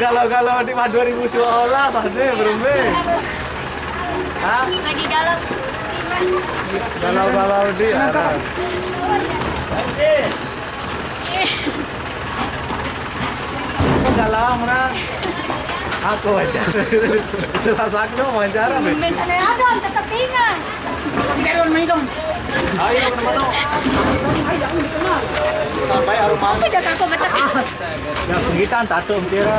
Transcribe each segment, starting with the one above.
galau-galau di 2019 tadi belum deh. Hah? Lagi galau. Galau-galau di ada. Galau mana? Aku aja. Jelas aku wawancara. Mentalnya ada, tetap ingat. Ayo teman-teman. Sampai rumah. Apa dah aku baca? Ya pengitan tato kira.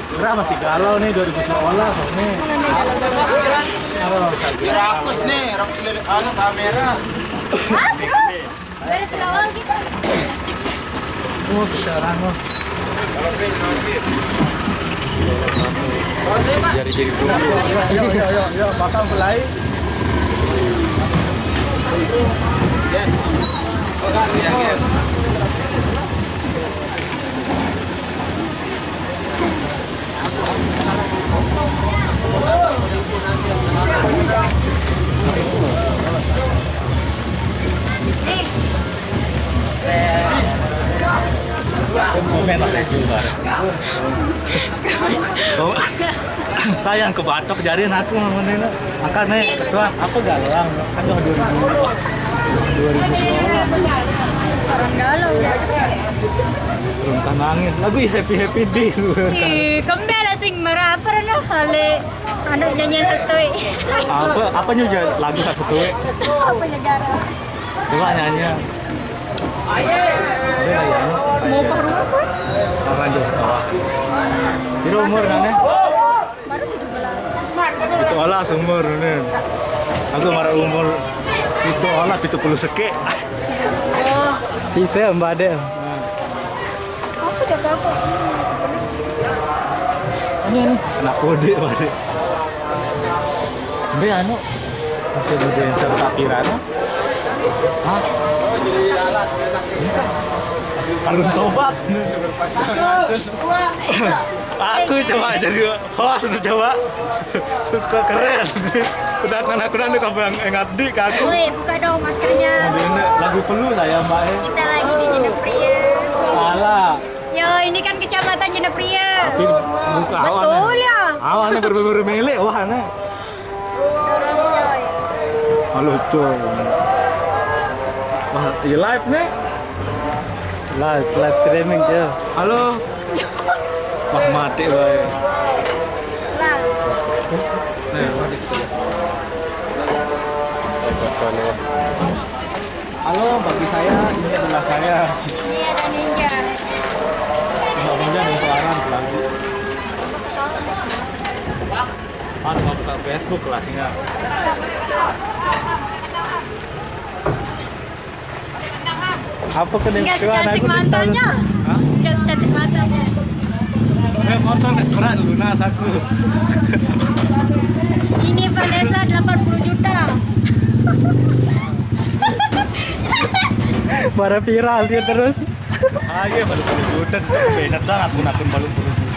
Kira masih galau nih 2019 nih. Rakus nih, rakus lilit kamera. Hah? Terus? Beres lawang kita. Oh, sekarang loh. Jari-jari dulu. Yo, bakal mulai. Ya. Oke, ya, Oh, sayang ke batok jariin aku ngomongin makanya ketua apa galang aduh 2019 Seorang galau ya. belum tanangin lagu happy di Ih, kembali sing merah pernah hale. Anak nyanyian hastoi. apa juga lagu satu tuh Apa negara? coba nyanyi ada ya Mau ke rumah pun? orang jauh bawah itu umur kan ya Baru 17. itu olah umur nih aku marah umur itu olah 70 seke Oh, sisa mbak Adel apa dah aku? ini anak kode mbak Be anu itu bude yang serta pirano hah kalun tobat aku coba jadi host untuk coba keren udah kan aku nanti kamu yang ngabdi ke aku Woi, buka dong maskernya. ini lagu perlu saya mbak Kita lagi di Jenepria. salah Yo, ini kan kecamatan Jenepria. tapi buka Betul ya. awannya berbeda-beda wah aneh Orang coy. oh, lucu wah iya live nih live streaming ya halo wah mati boy Lah, halo bagi saya ini adalah saya ini ada ninja. Mbak Ninja dan pelanggan mau buka Facebook lah sehingga apa Enggak secantik matanya. Hah? Enggak secantik matanya. Motor berat lunas aku Ini Vanessa 80 juta. para viral dia terus ayo baru 10 juta beda banget akun baru 10 juta